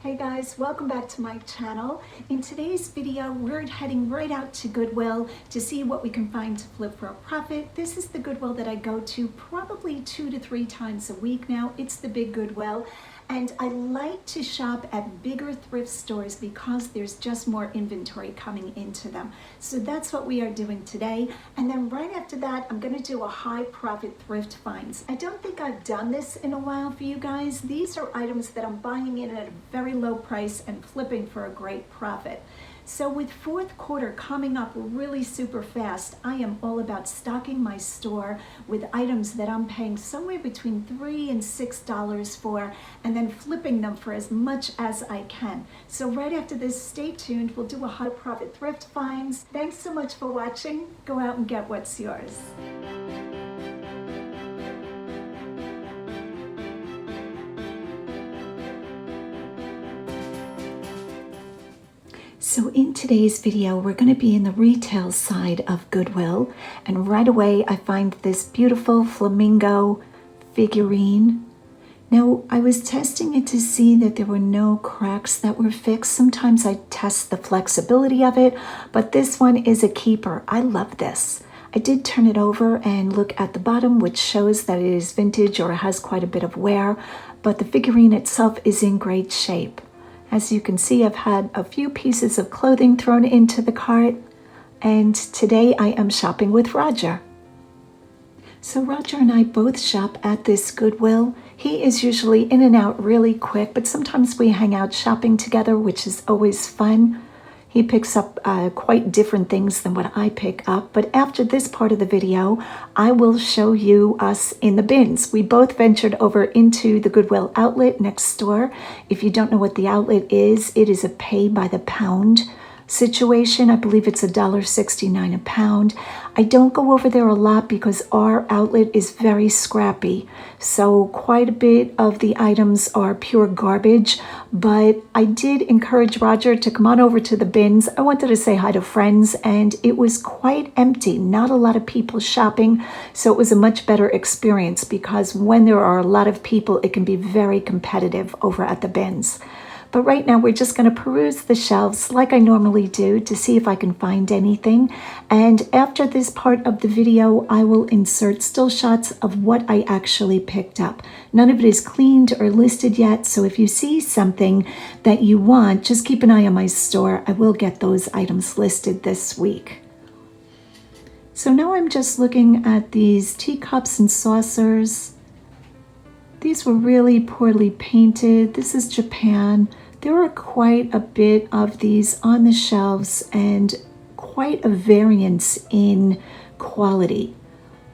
Hey guys, welcome back to my channel. In today's video, we're heading right out to Goodwill to see what we can find to flip for a profit. This is the Goodwill that I go to probably 2 to 3 times a week now. It's the big Goodwill. And I like to shop at bigger thrift stores because there's just more inventory coming into them. So that's what we are doing today. And then right after that, I'm gonna do a high profit thrift finds. I don't think I've done this in a while for you guys. These are items that I'm buying in at a very low price and flipping for a great profit. So with fourth quarter coming up really super fast, I am all about stocking my store with items that I'm paying somewhere between $3 and $6 for, and then flipping them for as much as I can. So right after this, stay tuned. We'll do a high profit thrift finds. Thanks so much for watching. Go out and get what's yours. So in today's video, we're going to be in the retail side of Goodwill, and right away I find this beautiful flamingo figurine. Now, I was testing it to see that there were no cracks that were fixed. Sometimes I test the flexibility of it, but this one is a keeper. I love this. I did turn it over and look at the bottom, which shows that it is vintage or has quite a bit of wear, but the figurine itself is in great shape. As you can see, I've had a few pieces of clothing thrown into the cart, and today I am shopping with Roger. So Roger and I both shop at this Goodwill. He is usually in and out really quick, but sometimes we hang out shopping together, which is always fun. He picks up quite different things than what I pick up, but after this part of the video, I will show you us in the bins. We both ventured over into the Goodwill outlet next door. If you don't know what the outlet is, it is a pay by the pound situation. I believe it's $1.69 a pound. I don't go over there a lot because our outlet is very scrappy. So quite a bit of the items are pure garbage, but I did encourage Roger to come on over to the bins. I wanted to say hi to friends, and it was quite empty. Not a lot of people shopping, so it was a much better experience because when there are a lot of people, it can be very competitive over at the bins. But right now we're just going to peruse the shelves like I normally do to see if I can find anything. And after this part of the video, I will insert still shots of what I actually picked up. None of it is cleaned or listed yet, so if you see something that you want, just keep an eye on my store. I will get those items listed this week. So now I'm just looking at these teacups and saucers. These were really poorly painted. This is Japan. There are quite a bit of these on the shelves and quite a variance in quality.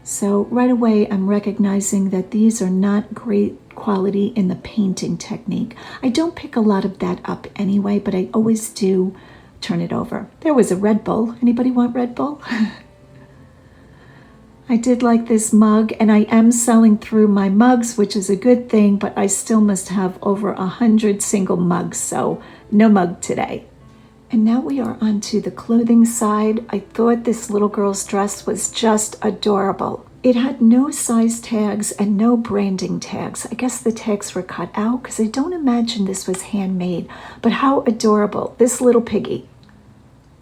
So right away, I'm recognizing that these are not great quality in the painting technique. I don't pick a lot of that up anyway, but I always do turn it over. There was a Red Bull. Anybody want Red Bull? I did like this mug, and I am selling through my mugs, which is a good thing, but I still must have over 100 single mugs, so no mug today. And now we are onto the clothing side. I thought this little girl's dress was just adorable. It had no size tags and no branding tags. I guess the tags were cut out because I don't imagine this was handmade, but how adorable. This little piggy.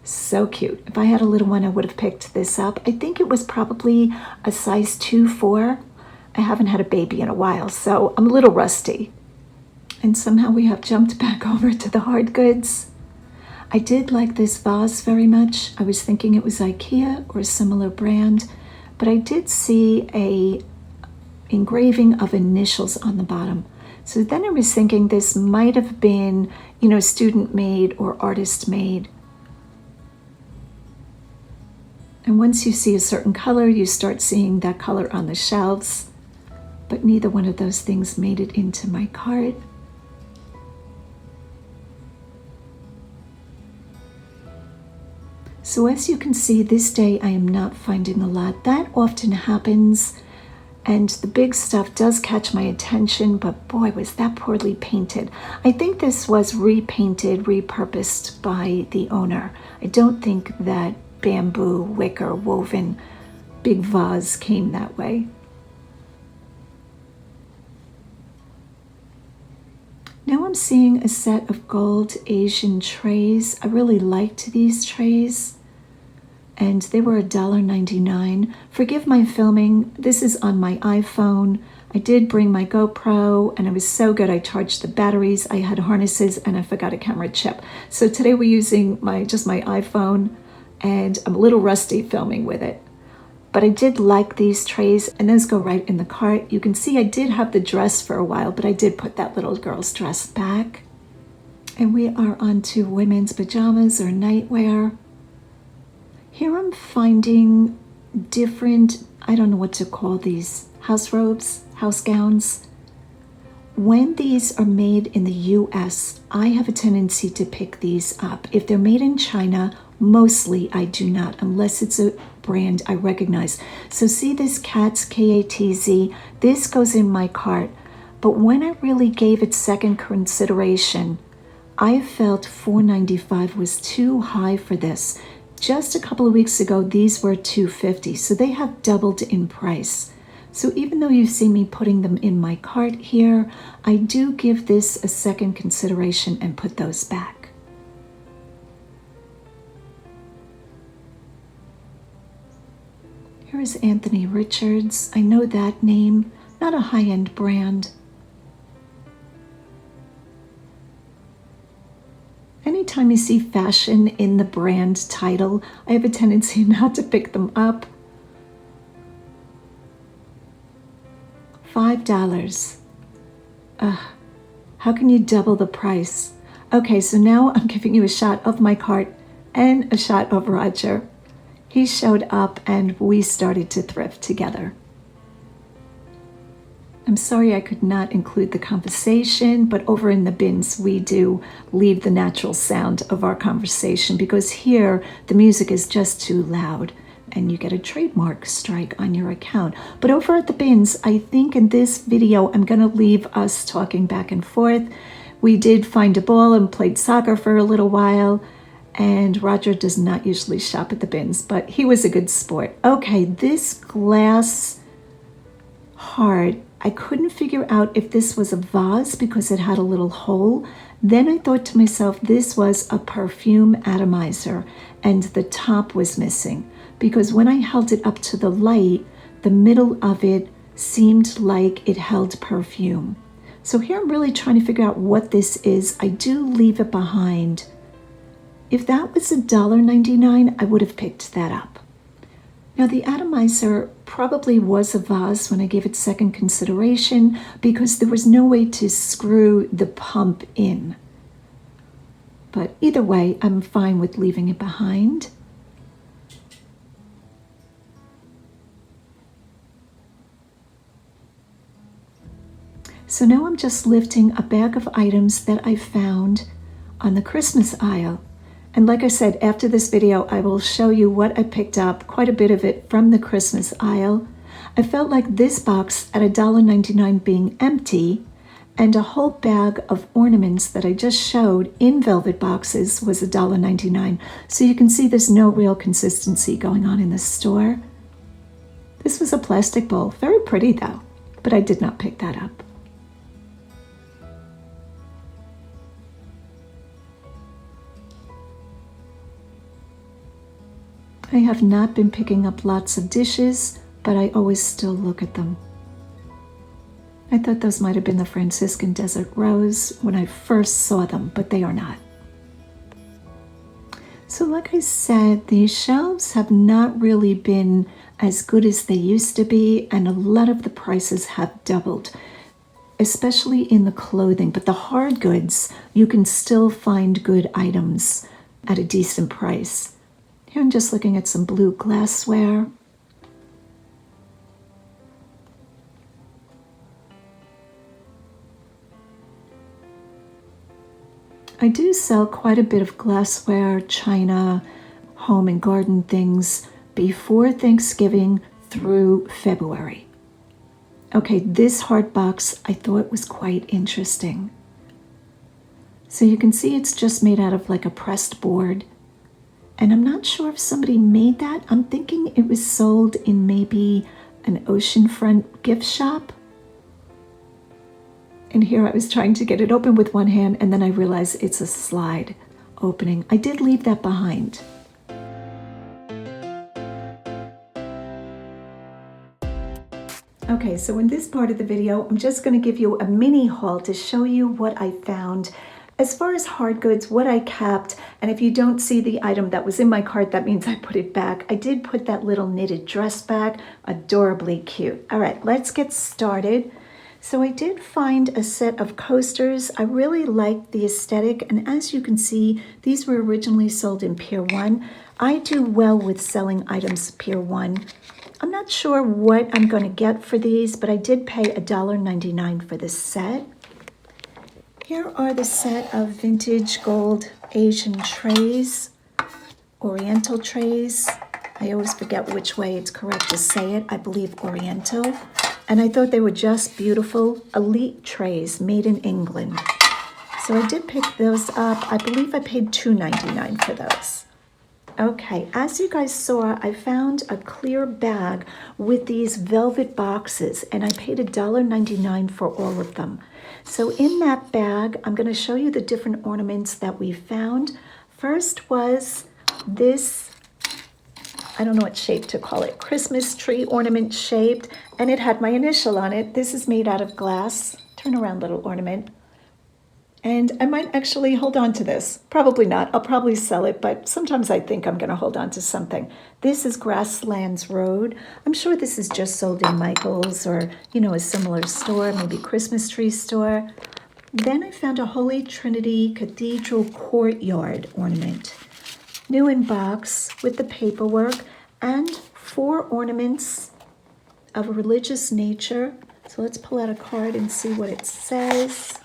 So cute. If I had a little one, I would have picked this up. I think it was probably a size 2-4. I haven't had a baby in a while, so I'm a little rusty. And somehow we have jumped back over to the hard goods. I did like this vase very much. I was thinking it was IKEA or a similar brand, but I did see a engraving of initials on the bottom. So then I was thinking this might have been, student made or artist made. And once you see a certain color, you start seeing that color on the shelves. But neither one of those things made it into my cart. So as you can see, this day I am not finding a lot. That often happens, and the big stuff does catch my attention, but boy, was that poorly painted. I think this was repainted, repurposed by the owner. I don't think that bamboo, wicker, woven big vase came that way. Now I'm seeing a set of gold Asian trays. I really liked these trays, and they were $1.99. Forgive my filming. This is on my iPhone. I did bring my GoPro, and it was so good. I charged the batteries, I had harnesses, and I forgot a camera chip. So today we're using just my iPhone, and I'm a little rusty filming with it. But I did like these trays, and those go right in the cart. You can see I did have the dress for a while, but I did put that little girl's dress back. And we are on to women's pajamas or nightwear. Here I'm finding different, I don't know what to call these, house robes, house gowns. When these are made in the US, I have a tendency to pick these up. If they're made in China, mostly I do not, unless it's a brand I recognize. So see this Katz, K-A-T-Z, this goes in my cart. But when I really gave it second consideration, I felt $4.95 was too high for this. Just a couple of weeks ago, these were $2.50, so they have doubled in price. So even though you see me putting them in my cart here, I do give this a second consideration and put those back. Here is Anthony Richards. I know that name, not a high-end brand. Anytime you see fashion in the brand title, I have a tendency not to pick them up. $5. How can you double the price? Okay, so now I'm giving you a shot of my cart and a shot of Roger. He showed up and we started to thrift together. I'm sorry I could not include the conversation, but over in the bins we do leave the natural sound of our conversation because here the music is just too loud and you get a trademark strike on your account. But over at the bins, I think in this video I'm going to leave us talking back and forth. We did find a ball and played soccer for a little while. And Roger does not usually shop at the bins, but he was a good sport. Okay, this glass heart, I couldn't figure out if this was a vase because it had a little hole. Then I thought to myself, this was a perfume atomizer, and the top was missing. Because when I held it up to the light, the middle of it seemed like it held perfume. So here I'm really trying to figure out what this is. I do leave it behind. If that was $1.99, I would have picked that up. Now the atomizer probably was a vase when I gave it second consideration because there was no way to screw the pump in. But either way, I'm fine with leaving it behind. So now I'm just lifting a bag of items that I found on the Christmas aisle. And like I said, after this video, I will show you what I picked up, quite a bit of it from the Christmas aisle. I felt like this box at $1.99 being empty and a whole bag of ornaments that I just showed in velvet boxes was $1.99. So you can see there's no real consistency going on in this store. This was a plastic bowl, very pretty though, but I did not pick that up. I have not been picking up lots of dishes, but I always still look at them. I thought those might have been the Franciscan Desert Rose when I first saw them, but they are not. So like I said, these shelves have not really been as good as they used to be, and a lot of the prices have doubled, especially in the clothing. But the hard goods, you can still find good items at a decent price. Here I'm just looking at some blue glassware. I do sell quite a bit of glassware, china, home and garden things before Thanksgiving through February. Okay, this hard box I thought was quite interesting. So you can see it's just made out of like a pressed board. And I'm not sure if somebody made that. I'm thinking it was sold in maybe an oceanfront gift shop. And here I was trying to get it open with one hand, and then I realized it's a slide opening. I did leave that behind. Okay, so in this part of the video, I'm just going to give you a mini haul to show you what I found. As far as hard goods, what I kept, and if you don't see the item that was in my cart, that means I put it back. I did put that little knitted dress back, adorably cute. All right, let's get started. So I did find a set of coasters. I really liked the aesthetic, and as you can see, these were originally sold in Pier 1. I do well with selling items Pier 1. I'm not sure what I'm going to get for these, but I did pay $1.99 for this set. Here are the set of vintage gold Asian trays, Oriental trays. I always forget which way it's correct to say it. I believe Oriental. And I thought they were just beautiful, elite trays made in England. So I did pick those up. I believe I paid $2.99 for those. Okay, as you guys saw, I found a clear bag with these velvet boxes, and I paid $1.99 for all of them. So in that bag, I'm going to show you the different ornaments that we found. First was this, I don't know what shape to call it, Christmas tree ornament shaped, and it had my initial on it. This is made out of glass. Turn around, little ornament. And I might actually hold on to this. Probably not. I'll probably sell it, but sometimes I think I'm going to hold on to something. This is Grasslands Road. I'm sure this is just sold in Michael's or, a similar store, maybe Christmas tree store. Then I found a Holy Trinity Cathedral Courtyard ornament. New in box with the paperwork and 4 ornaments of a religious nature. So let's pull out a card and see what it says.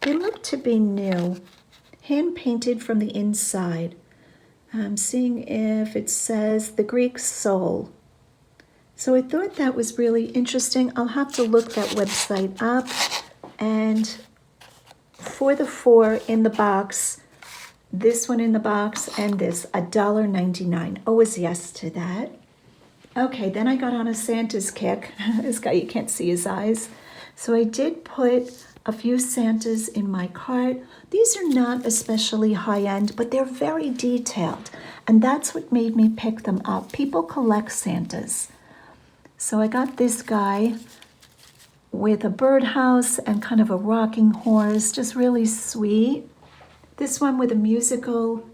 They look to be new, hand-painted from the inside. I'm seeing if it says the Greek soul. So I thought that was really interesting. I'll have to look that website up. And for the 4 in the box, this one in the box and this, $1.99. Always yes to that. Okay, then I got on a Santa's kick. This guy, you can't see his eyes. So I did put a few Santas in my cart. These are not especially high-end, but they're very detailed, and that's what made me pick them up. People collect Santas. So I got this guy with a birdhouse and kind of a rocking horse, just really sweet. This one with a musical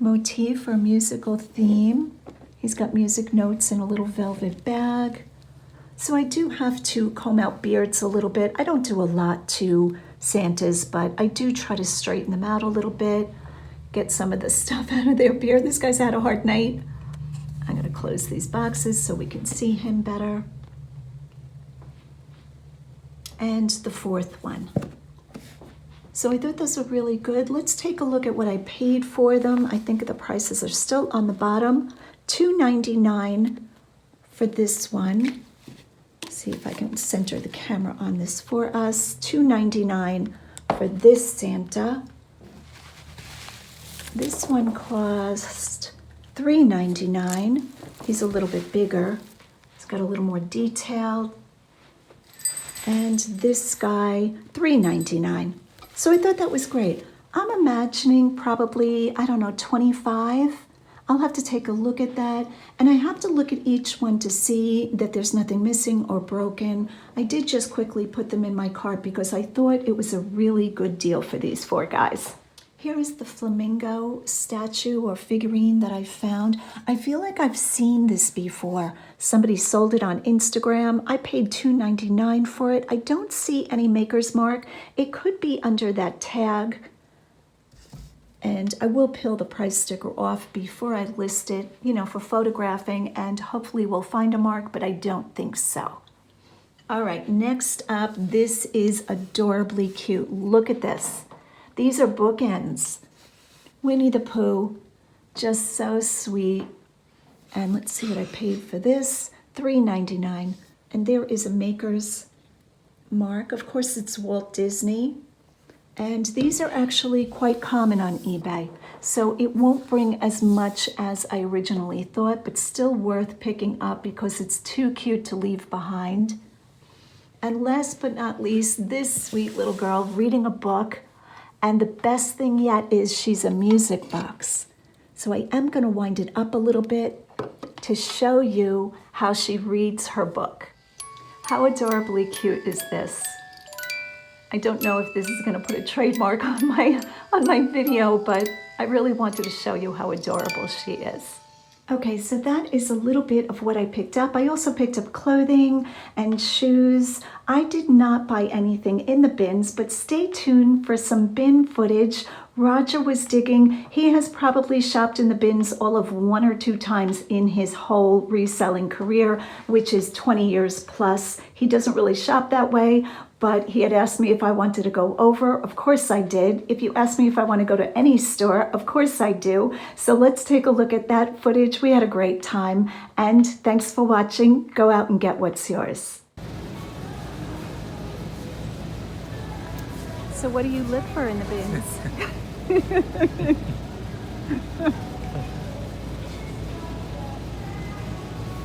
motif or musical theme. He's got music notes in a little velvet bag. So I do have to comb out beards a little bit. I don't do a lot to Santas, but I do try to straighten them out a little bit, get some of the stuff out of their beard. This guy's had a hard night. I'm going to close these boxes so we can see him better. And the 4th one. So I thought those were really good. Let's take a look at what I paid for them. I think the prices are still on the bottom. $2.99 for this one. See if I can center the camera on this for us. $2.99 for this Santa. This one cost $3.99. He's a little bit bigger. It's got a little more detail. And this guy, $3.99. So I thought that was great. I'm imagining probably, I don't know, 25. I'll have to take a look at that, and I have to look at each one to see that there's nothing missing or broken. I did just quickly put them in my cart because I thought it was a really good deal for these 4 guys. Here is the flamingo statue or figurine that I found. I feel like I've seen this before. Somebody sold it on Instagram. I paid $2.99 for it. I don't see any maker's mark. It could be under that tag. And I will peel the price sticker off before I list it, for photographing, and hopefully we'll find a mark, but I don't think so. All right, next up, this is adorably cute. Look at this. These are bookends. Winnie the Pooh, just so sweet. And let's see what I paid for this, $3.99. And there is a maker's mark. Of course, it's Walt Disney. And these are actually quite common on eBay, so it won't bring as much as I originally thought, but still worth picking up because it's too cute to leave behind. And last but not least, this sweet little girl reading a book. And the best thing yet is she's a music box. So I am going to wind it up a little bit to show you how she reads her book. How adorably cute is this? I don't know if this is going to put a trademark on my video, but I really wanted to show you how adorable she is. Okay, so that is a little bit of what I picked up. I also picked up clothing and shoes. I did not buy anything in the bins, but stay tuned for some bin footage. Roger was digging. He has probably shopped in the bins all of 1 or 2 times in his whole reselling career, which is 20 years plus. He doesn't really shop that way, but he had asked me if I wanted to go over. Of course I did. If you ask me if I want to go to any store, of course I do. So let's take a look at that footage. We had a great time, and thanks for watching. Go out and get what's yours. So what do you look for in the bins?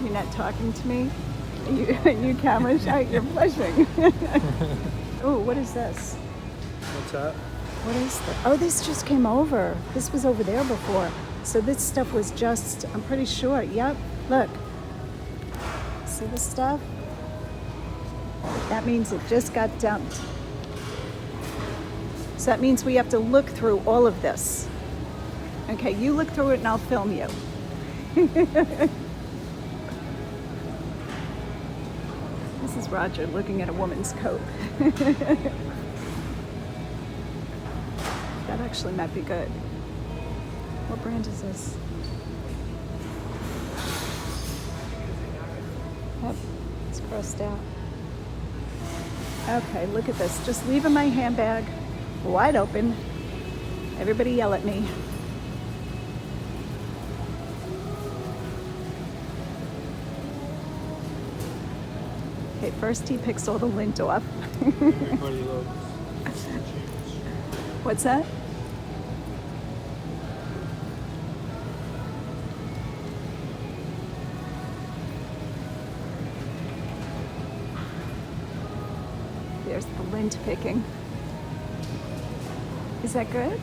You're not talking to me? You camera shy, you're blushing. Oh, what is this? What's that? What is this? Oh, this just came over. This was over there before. So this stuff was just, I'm pretty sure. Yep, look. See this stuff? That means it just got dumped. So that means we have to look through all of this. Okay, you look through it and I'll film you. This is Roger looking at a woman's coat. That actually might be good. What brand is this? Yep, it's crossed out. Okay, look at this. Just leaving my handbag wide open. Everybody yell at me. Okay, first he picks all the lint off. Everybody loves What's that? There's the lint picking. Is that good?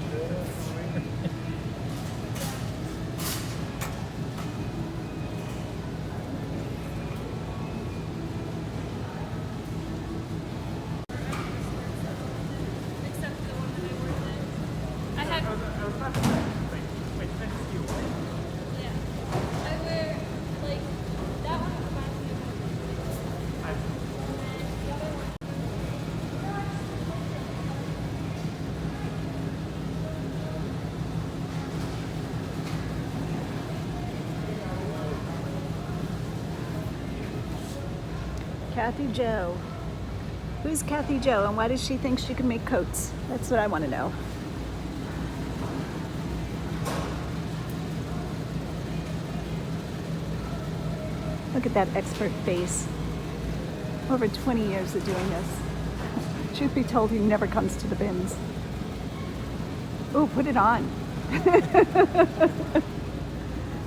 Kathy Jo. Who's Kathy Jo and why does she think she can make coats? That's what I want to know. Look at that expert face. Over 20 years of doing this. Truth be told, he never comes to the bins. Ooh, put it on.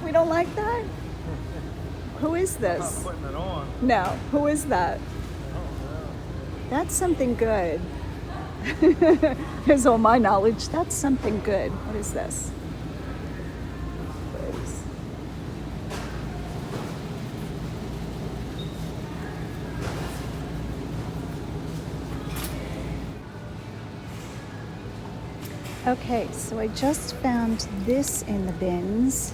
We don't like that? Who is this? I'm not putting it on. No, who is that? I don't know. That's something good. Here's all my knowledge. That's something good. What is this? Please. Okay, so I just found this in the bins.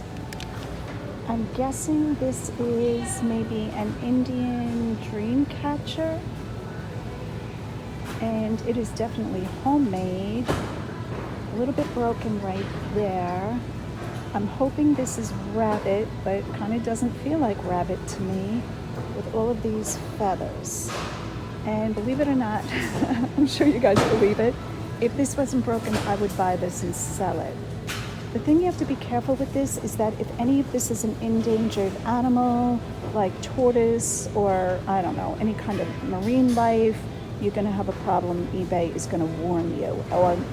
I'm guessing this is maybe an Indian dream catcher. And it is definitely homemade. A little bit broken right there. I'm hoping this is rabbit, but it kind of doesn't feel like rabbit to me with all of these feathers. And believe it or not, I'm sure you guys believe it, if this wasn't broken, I would buy this and sell it. The thing you have to be careful with this is that if any of this is an endangered animal, like tortoise or, I don't know, any kind of marine life, you're going to have a problem. eBay is going to warn you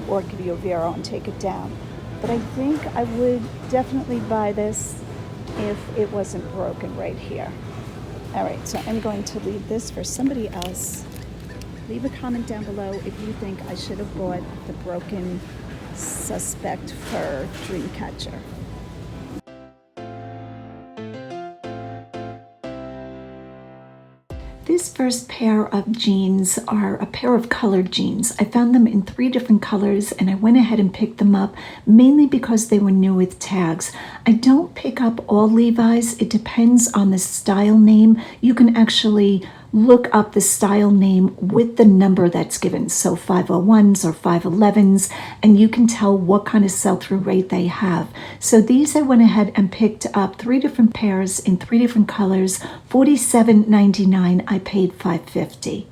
or give you a Vero and take it down. But I think I would definitely buy this if it wasn't broken right here. All right, so I'm going to leave this for somebody else. Leave a comment down below if you think I should have bought the broken suspect fur dream catcher. This first pair of jeans are a pair of colored jeans. I found them in 3 different colors and I went ahead and picked them up mainly because they were new with tags. I don't pick up all Levi's. It depends on the style name. You can actually look up the style name with the number that's given, so 501s or 511s, and you can tell what kind of sell-through rate they have. So these I went ahead and picked up 3 different pairs in 3 different colors, $47.99. I paid $5.50.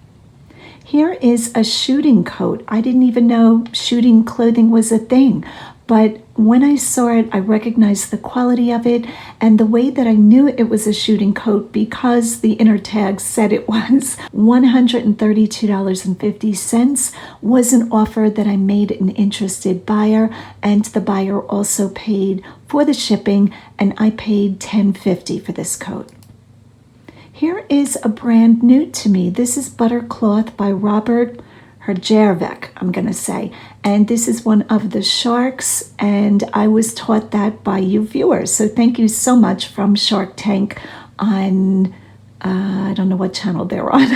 Here is a shooting coat. I didn't even know shooting clothing was a thing, but when I saw it, I recognized the quality of it and the way that I knew it was a shooting coat because the inner tag said it was. $132.50 was an offer that I made an interested buyer, and the buyer also paid for the shipping, and I paid $10.50 for this coat. Here is a brand new to me. This is Butter Cloth by Robert Herjavec, I'm going to say. And this is one of the sharks, and I was taught that by you viewers. So thank you so much from Shark Tank on, I don't know what channel they're on.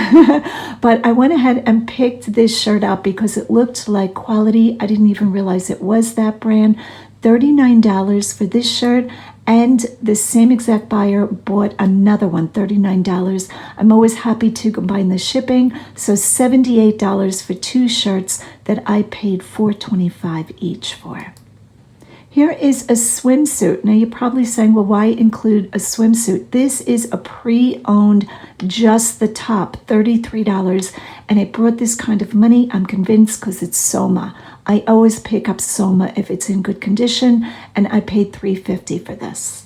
But I went ahead and picked this shirt up because it looked like quality. I didn't even realize it was that brand. $39 for this shirt. And the same exact buyer bought another one, $39. I'm always happy to combine the shipping. So $78 for 2 shirts that I paid $4.25 each for. Here is a swimsuit. Now you're probably saying, well, why include a swimsuit? This is a pre-owned, just the top, $33. And it brought this kind of money, I'm convinced, because it's Soma. I always pick up Soma if it's in good condition, and I paid $3.50 for this.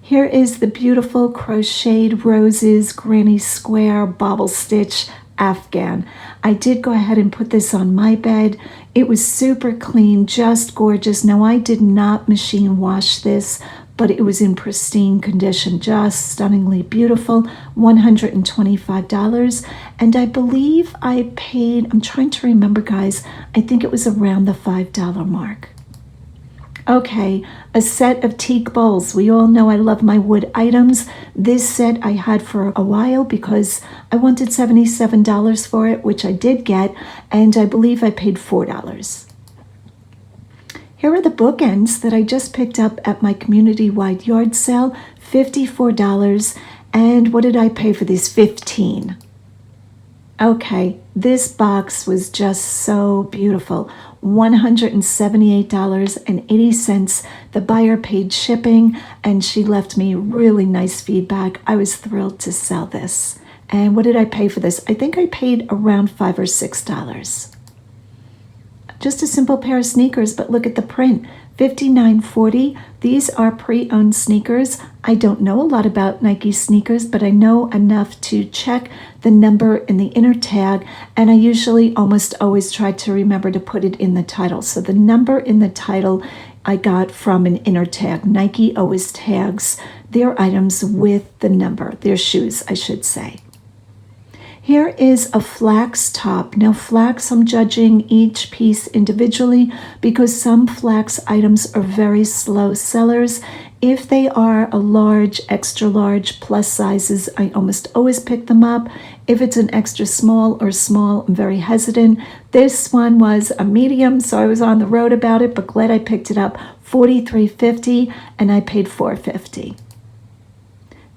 Here is the beautiful crocheted roses, granny square, bobble stitch Afghan. I did go ahead and put this on my bed. It was super clean, just gorgeous. Now I did not machine wash this, but it was in pristine condition, just stunningly beautiful, $125. And I believe I paid, I'm trying to remember, guys, I think it was around the $5 mark. Okay, a set of teak bowls. We all know I love my wood items. This set I had for a while because I wanted $77 for it, which I did get, and I believe I paid $4. Here are the bookends that I just picked up at my community-wide yard sale, $54. And what did I pay for these? $15. Okay, this box was just so beautiful. $178.80. The buyer paid shipping, and she left me really nice feedback. I was thrilled to sell this. And what did I pay for this? I think I paid around $5 or $6. Just a simple pair of sneakers, but look at the print. $59.40. These are pre-owned sneakers. I don't know a lot about Nike sneakers, but I know enough to check the number in the inner tag, and I usually almost always try to remember to put it in the title. So the number in the title I got from an inner tag. Nike always tags their items with the number, their shoes, I should say. Here is a flax top. Now flax, I'm judging each piece individually because some flax items are very slow sellers. If they are a large, extra large, plus sizes, I almost always pick them up. If it's an extra small or small, I'm very hesitant. This one was a medium, so I was on the road about it, but glad I picked it up. $43.50, and I paid $4.50.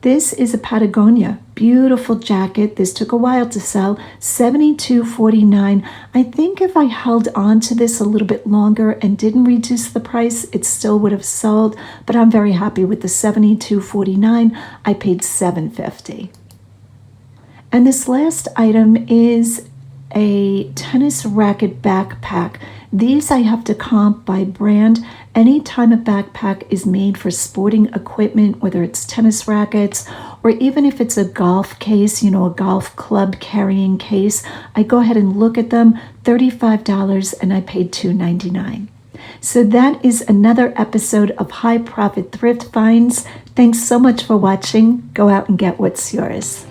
This is a Patagonia, beautiful jacket. This took a while to sell, $72.49. I think if I held on to this a little bit longer and didn't reduce the price, it still would have sold, but I'm very happy with the $72.49. I paid $7.50. And this last item is a tennis racket backpack. These I have to comp by brand. Anytime a backpack is made for sporting equipment, whether it's tennis rackets or even if it's a golf case, you know, a golf club carrying case, I go ahead and look at them, $35, and I paid $2.99. So that is another episode of High Profit Thrift Finds. Thanks so much for watching. Go out and get what's yours.